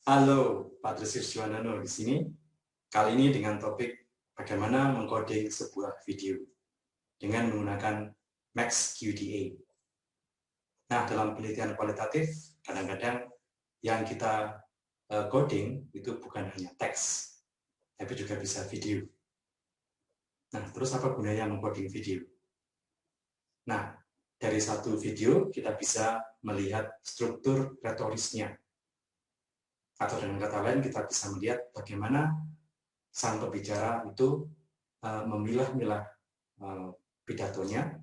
Halo, Patrisius Juwandono di sini. Kali ini dengan topik bagaimana mengcoding sebuah video dengan menggunakan MaxQDA. Nah, dalam penelitian kualitatif, kadang-kadang yang kita coding itu bukan hanya teks, tapi juga bisa video. Nah, terus apa gunanya mengcoding video? Nah, dari satu video kita bisa melihat struktur retorisnya. Atau dengan kata lain, kita bisa melihat bagaimana sang pembicara itu memilah-milah pidatonya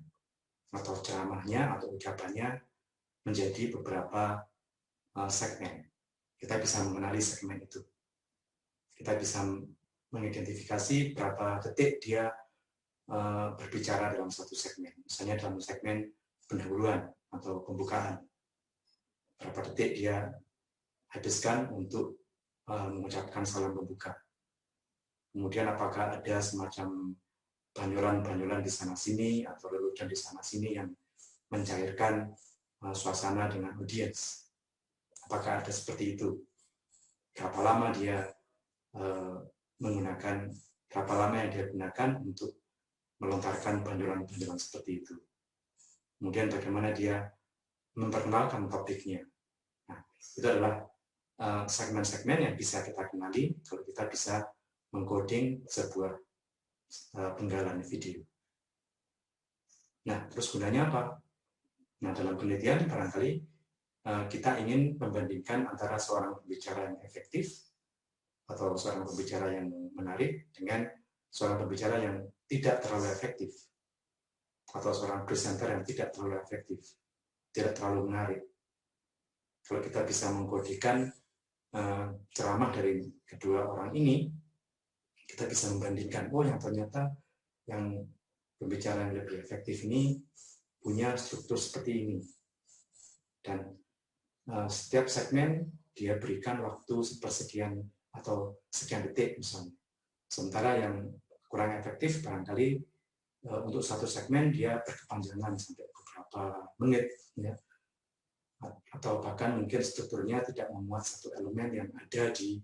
atau ceramahnya atau ucapannya menjadi beberapa segmen. Kita bisa mengenali segmen itu. Kita bisa mengidentifikasi berapa detik dia berbicara dalam satu segmen. Misalnya dalam segmen pendahuluan atau pembukaan. Berapa detik dia habiskan untuk mengucapkan salam pembuka. Kemudian apakah ada semacam banyolan-banyolan di sana-sini atau lelucon di sana-sini yang mencairkan suasana dengan audiens. Apakah ada seperti itu? Berapa lama dia menggunakan, berapa lama yang dia gunakan untuk melontarkan banyolan-banyolan seperti itu. Kemudian bagaimana dia memperkenalkan topiknya. Nah, itu adalah segmen-segmen yang bisa kita kenali kalau kita bisa mengcoding sebuah penggalan video. Nah, terus gunanya apa? Nah, dalam penelitian barangkali kita ingin membandingkan antara seorang pembicara yang efektif atau seorang pembicara yang menarik dengan seorang pembicara yang tidak terlalu efektif atau seorang presenter yang tidak terlalu efektif, tidak terlalu menarik. Kalau kita bisa mengkodikan ceramah dari kedua orang ini, kita bisa membandingkan, oh yang ternyata yang pembicara yang lebih efektif ini punya struktur seperti ini. Dan setiap segmen dia berikan waktu sepersekian atau sekian detik misalnya. Sementara yang kurang efektif barangkali untuk satu segmen dia berkepanjangan sampai beberapa menit, ya. Atau bahkan mungkin strukturnya tidak memuat satu elemen yang ada di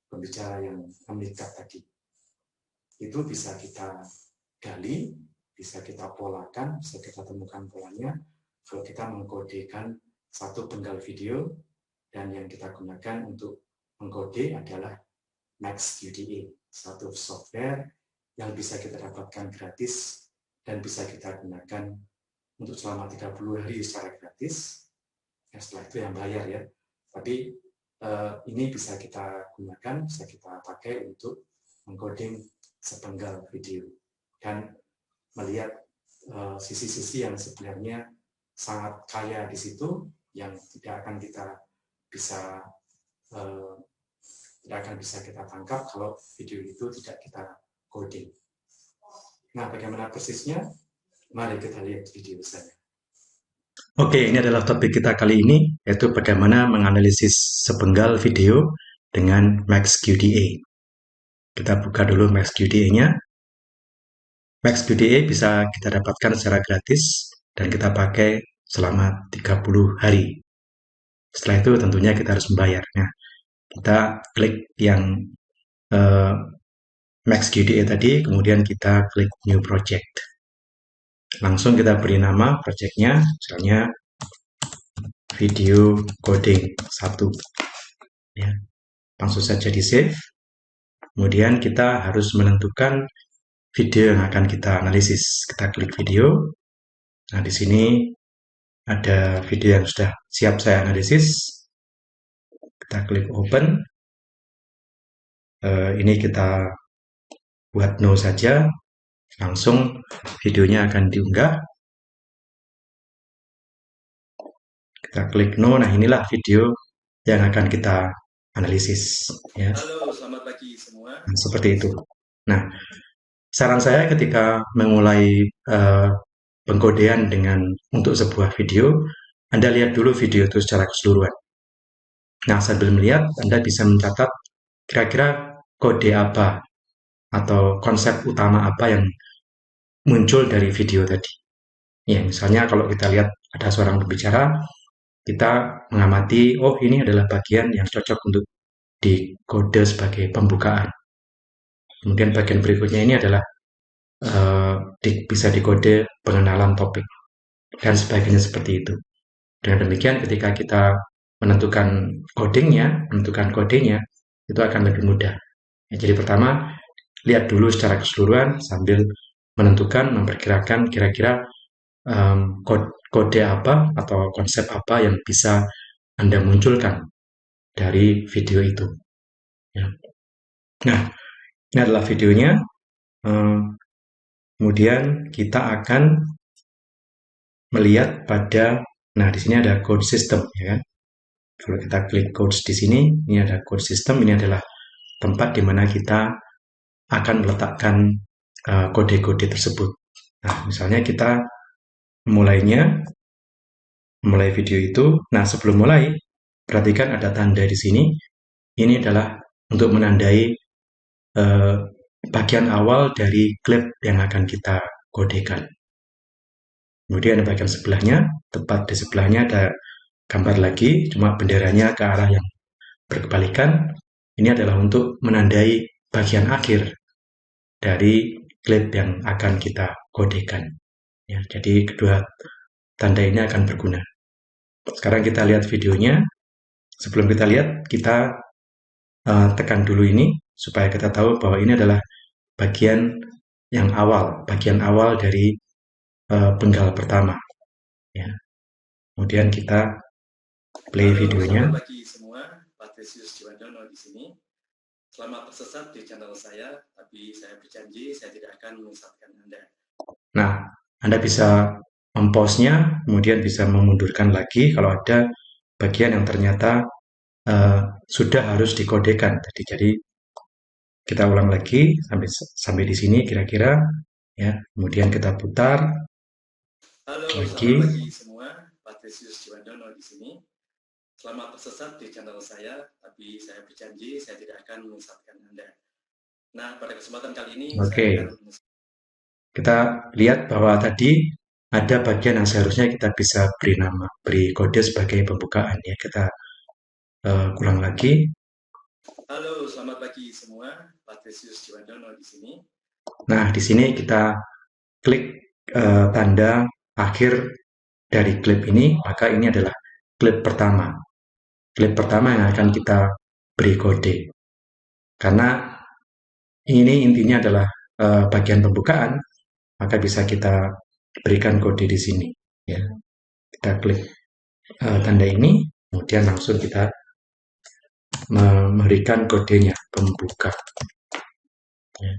pembicara yang memikat tadi. Itu bisa kita gali, bisa kita polakan, bisa kita temukan polanya kalau kita mengkodekan satu penggal video, dan yang kita gunakan untuk mengkode adalah MaxQDA, satu software yang bisa kita dapatkan gratis dan bisa kita gunakan untuk selama 30 hari secara gratis. Ya, setelah itu yang bayar ya. Tapi ini bisa kita gunakan, bisa kita pakai untuk mengcoding sepenggal video dan melihat sisi-sisi yang sebenarnya sangat kaya di situ yang tidak akan kita bisa kita tangkap kalau video itu tidak kita coding. Nah, bagaimana persisnya? Mari kita lihat video saya. Oke, ini adalah topik kita kali ini, yaitu bagaimana menganalisis sepenggal video dengan MaxQDA. Kita buka dulu MaxQDA-nya. MaxQDA bisa kita dapatkan secara gratis dan kita pakai selama 30 hari. Setelah itu tentunya kita harus membayarnya. Kita klik yang MaxQDA tadi, kemudian kita klik New Project. Langsung kita beri nama projectnya, misalnya video coding 1. Ya. Langsung saja di save. Kemudian kita harus menentukan video yang akan kita analisis. Kita klik video. Nah, di sini ada video yang sudah siap saya analisis. Kita klik open. Ini kita buat no saja. Langsung videonya akan diunggah. Kita klik no. Nah, inilah video yang akan kita analisis. Ya. Halo, selamat pagi semua. Nah, seperti itu. Nah, saran saya ketika memulai pengkodean untuk sebuah video, Anda lihat dulu video itu secara keseluruhan. Nah, sambil melihat, Anda bisa mencatat kira-kira kode apa atau konsep utama apa yang muncul dari video tadi. Ya, misalnya kalau kita lihat ada seorang pembicara, kita mengamati, oh ini adalah bagian yang cocok untuk dikode sebagai pembukaan. Kemudian bagian berikutnya ini adalah bisa dikode pengenalan topik dan sebagainya seperti itu. Dengan demikian ketika kita menentukan kodenya itu akan lebih mudah. Ya, jadi pertama lihat dulu secara keseluruhan sambil memperkirakan kira-kira kode apa atau konsep apa yang bisa Anda munculkan dari video itu. Ya. Nah, ini adalah videonya. Kemudian kita akan melihat pada, nah di sini ada code system, ya kan? Kalau kita klik codes di sini, ini ada code system. Ini adalah tempat di mana kita akan meletakkan kode-kode tersebut. Nah, misalnya kita mulai video itu. Nah, sebelum mulai, perhatikan ada tanda di sini. Ini adalah untuk menandai bagian awal dari klip yang akan kita kodekan. Kemudian bagian sebelahnya, tepat di sebelahnya ada gambar lagi, cuma benderanya ke arah yang berkebalikan. Ini adalah untuk menandai bagian akhir dari klip yang akan kita kodekan. Ya, jadi kedua tanda ini akan berguna. Sekarang kita lihat videonya. Sebelum kita lihat, kita tekan dulu ini supaya kita tahu bahwa ini adalah bagian awal dari penggal pertama. Ya. Kemudian kita play videonya. Selamat pagi semua, Patrisius Jiwandono di sini. Selamat tersesat di channel saya, tapi saya berjanji saya tidak akan menyesatkan Anda. Nah, Anda bisa mempause-nya, kemudian bisa memundurkan lagi kalau ada bagian yang ternyata sudah harus dikodekan tadi. Jadi kita ulang lagi sampai di sini kira-kira, ya. Kemudian kita putar. Halo, lagi. selamat pagi semua, Patrisius Jiwandono di sini. Selamat tersesat di channel saya, tapi saya berjanji saya tidak akan menyesatkan Anda. Nah, pada kesempatan kali ini saya akan kita lihat bahwa tadi ada bagian yang seharusnya kita bisa beri kode sebagai pembukaan, ya. Kita ulang lagi. Halo, selamat pagi semua, Patrisius Jiwandono di sini. Nah, di sini kita klik tanda akhir dari klip ini, maka ini adalah klip pertama. Klip pertama yang akan kita beri kode. Karena ini intinya adalah bagian pembukaan, maka bisa kita berikan kode di sini. Ya. Kita klik tanda ini, kemudian langsung kita memberikan kodenya pembuka. Ya.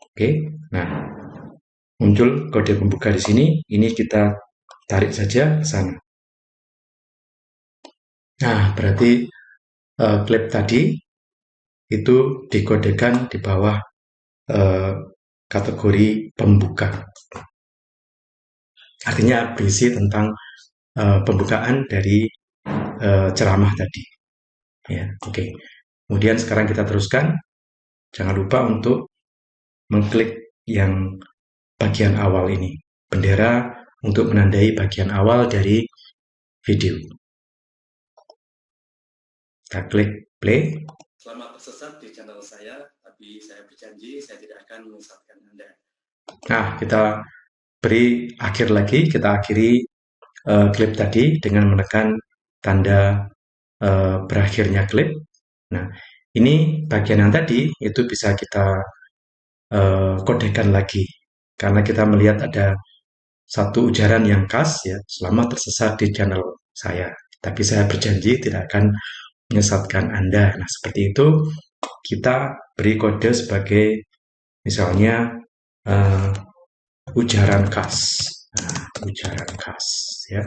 Oke, nah muncul kode pembuka di sini. Ini kita tarik saja ke sana. Nah, berarti klip tadi itu dikodekan di bawah kategori pembuka. Artinya berisi tentang pembukaan dari ceramah tadi. Ya, oke. Kemudian sekarang kita teruskan. Jangan lupa untuk mengklik yang bagian awal ini. Bendera untuk menandai bagian awal dari video. Kita klik play. Selamat tersesat di channel saya, tapi saya berjanji saya tidak akan menyesatkan Anda. Nah, kita beri akhir lagi. Kita akhiri klip tadi dengan menekan tanda berakhirnya klip. Nah, ini bagian yang tadi itu bisa kita kodekan lagi karena kita melihat ada satu ujaran yang khas, ya, selamat tersesat di channel saya, tapi saya berjanji tidak akan menyesatkan Anda. Nah, seperti itu kita beri kode sebagai misalnya ujaran khas. Nah, ujaran khas, ya.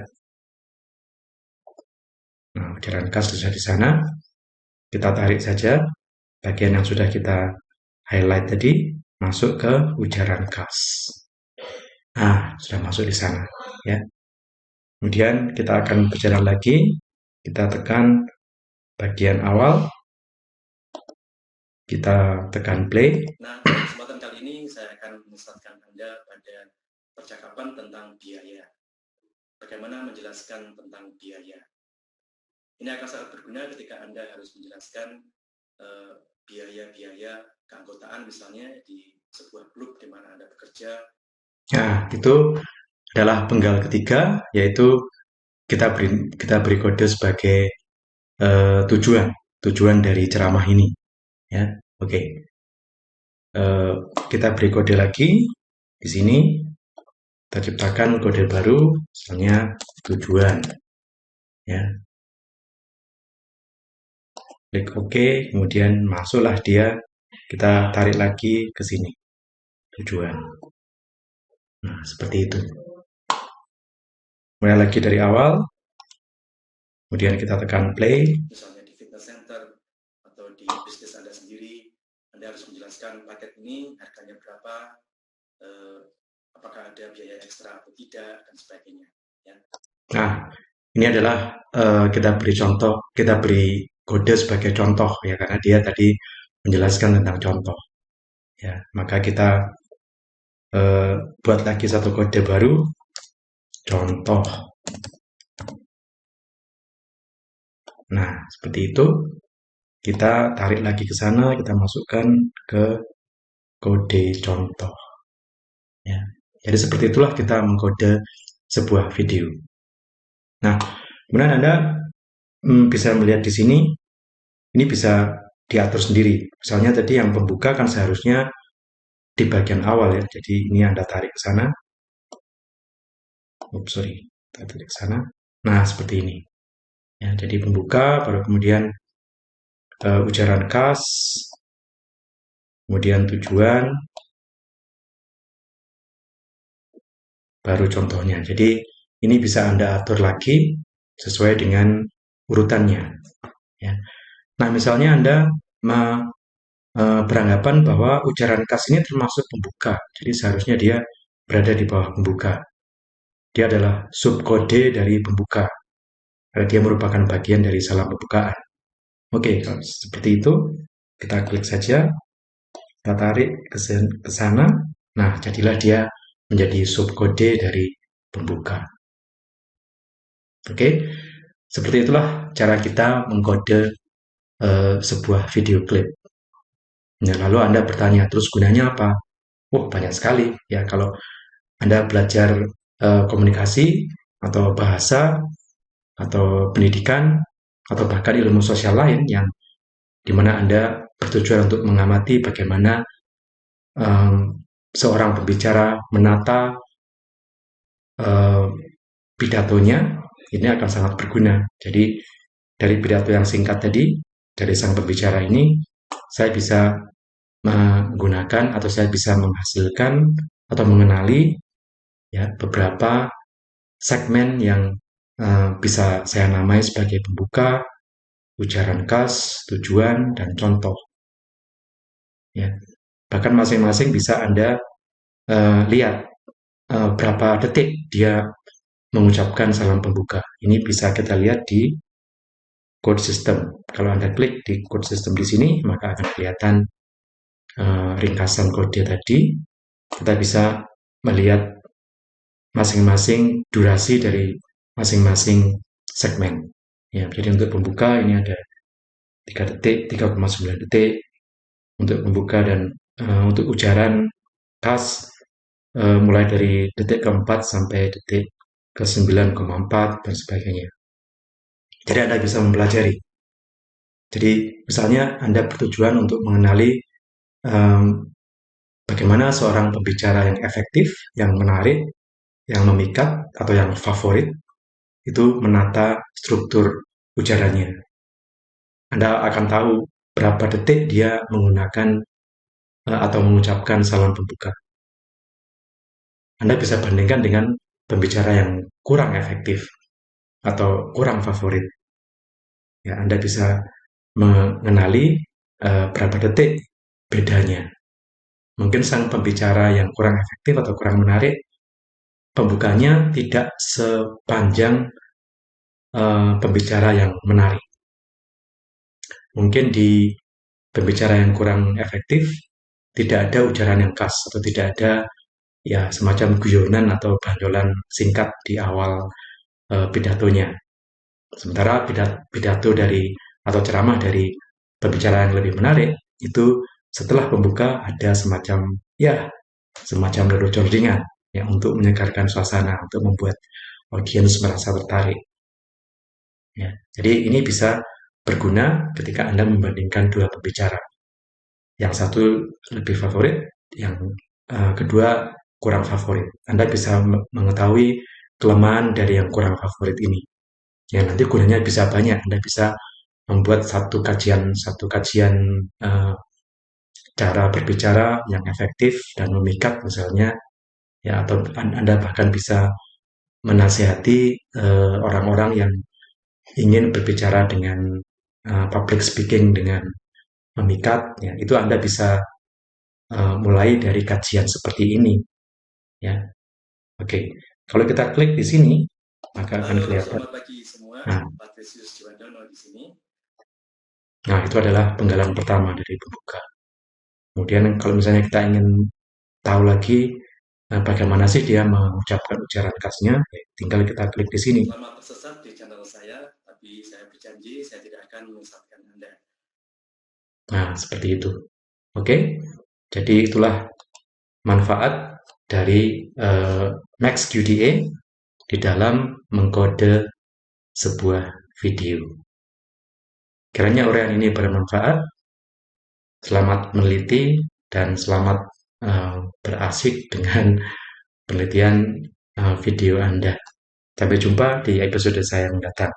Nah, ujaran khas sudah di sana. Kita tarik saja bagian yang sudah kita highlight tadi masuk ke ujaran khas. Nah, sudah masuk di sana, ya. Kemudian kita akan berjalan lagi. Kita tekan bagian awal. Kita tekan play. Nah, pada kesempatan kali ini saya akan menyesatkan Anda pada percakapan tentang biaya. Bagaimana menjelaskan tentang biaya. Ini akan sangat berguna ketika Anda harus menjelaskan biaya-biaya keanggotaan misalnya di sebuah klub di mana Anda bekerja. Nah, itu adalah penggal ketiga, yaitu kita beri kode sebagai tujuan dari ceramah ini. Ya, oke. Kita beri kode lagi di sini. Kita ciptakan kode baru, misalnya tujuan. Ya, klik OK, kemudian masuklah dia. Kita tarik lagi ke sini, tujuan. Nah, seperti itu. Mulai lagi dari awal, kemudian kita tekan play. Misalnya di fitness center atau di bisnis Anda sendiri, Anda harus menjelaskan paket ini harganya berapa, apakah ada biaya ekstra atau tidak, dan sebagainya. Ya. Nah, ini adalah kita beri kode sebagai contoh ya, karena dia tadi menjelaskan tentang contoh. Ya, maka kita buat lagi satu kode baru, contoh. Nah, seperti itu. Kita tarik lagi ke sana, kita masukkan ke kode contoh. Ya. Jadi seperti itulah kita mengkode sebuah video. Nah, kemudian Anda bisa melihat di sini, ini bisa diatur sendiri. Misalnya tadi yang pembuka kan seharusnya di bagian awal ya. Jadi ini Anda tarik ke sana. Kita tarik ke sana. Nah, seperti ini. Ya, jadi pembuka, baru kemudian ujaran khas, kemudian tujuan, baru contohnya. Jadi ini bisa Anda atur lagi sesuai dengan urutannya. Ya. Nah, misalnya Anda beranggapan bahwa ujaran khas ini termasuk pembuka, jadi seharusnya dia berada di bawah pembuka. Dia adalah subkode dari pembuka, karena dia merupakan bagian dari salam pembukaan. Oke, kalau seperti itu, kita klik saja, kita tarik ke sana. Nah, jadilah dia menjadi subkode dari pembuka. Oke, seperti itulah cara kita mengkode sebuah video klip. Nah, lalu Anda bertanya, terus gunanya apa? Oh, banyak sekali ya. Kalau Anda belajar komunikasi atau bahasa atau pendidikan atau bahkan ilmu sosial lain yang dimana Anda bertujuan untuk mengamati bagaimana seorang pembicara menata pidatonya, ini akan sangat berguna. Jadi dari pidato yang singkat tadi dari sang pembicara ini, saya bisa menggunakan atau saya bisa menghasilkan atau mengenali ya beberapa segmen yang bisa saya namai sebagai pembuka, ujaran khas, tujuan, dan contoh. Ya, bahkan masing-masing bisa Anda lihat berapa detik dia mengucapkan salam pembuka. Ini bisa kita lihat di code system. Kalau Anda klik di code system di sini, maka akan kelihatan ringkasan kode tadi. Kita bisa melihat masing-masing durasi dari masing-masing segmen. Ya, jadi untuk pembuka ini ada 3 detik, 3,9 detik untuk pembuka, dan untuk ujaran khas mulai dari detik keempat sampai detik ke 9,4 dan sebagainya. Jadi Anda bisa mempelajari. Jadi misalnya Anda bertujuan untuk mengenali bagaimana seorang pembicara yang efektif, yang menarik, yang memikat, atau yang favorit, itu menata struktur ujarannya. Anda akan tahu berapa detik dia menggunakan atau mengucapkan salam pembuka. Anda bisa bandingkan dengan pembicara yang kurang efektif atau kurang favorit. Ya, Anda bisa mengenali berapa detik bedanya. Mungkin sang pembicara yang kurang efektif atau kurang menarik, pembukanya tidak sepanjang pembicara yang menarik. Mungkin di pembicara yang kurang efektif tidak ada ujaran yang khas atau tidak ada ya semacam guyonan atau bandolan singkat di awal pidatonya. Sementara pidato dari atau ceramah dari pembicara yang lebih menarik itu setelah pembuka ada semacam lelucon ringan ya untuk menyegarkan suasana, untuk membuat audiens merasa tertarik. Ya, jadi ini bisa berguna ketika Anda membandingkan dua pembicara. Yang satu lebih favorit, yang kedua kurang favorit. Anda bisa mengetahui kelemahan dari yang kurang favorit ini. Ya, nanti gunanya bisa banyak. Anda bisa membuat satu kajian cara berbicara yang efektif dan memikat misalnya, ya, atau Anda bahkan bisa menasihati orang-orang yang ingin berbicara dengan public speaking dengan memikat, ya, itu Anda bisa mulai dari kajian seperti ini, ya. Oke, kalau kita klik di sini, maka akan Halo, kelihatan. selamat pagi semua. Nah, Patrisius Juwandono di sini. nah, itu adalah penggalan pertama dari pembuka. Kemudian kalau misalnya kita ingin tahu lagi bagaimana sih dia mengucapkan ucapan khasnya, ya, tinggal kita klik di sini. Selamat tersesat di channel saya, tapi saya berjanji saya tidak akan menyesatkan Anda. Nah, seperti itu. Oke, jadi itulah manfaat dari MaxQDA di dalam mengkode sebuah video. Kiranya uraian ini bermanfaat. Selamat meneliti dan selamat berasik dengan penelitian video Anda. Sampai jumpa di episode saya mendatang.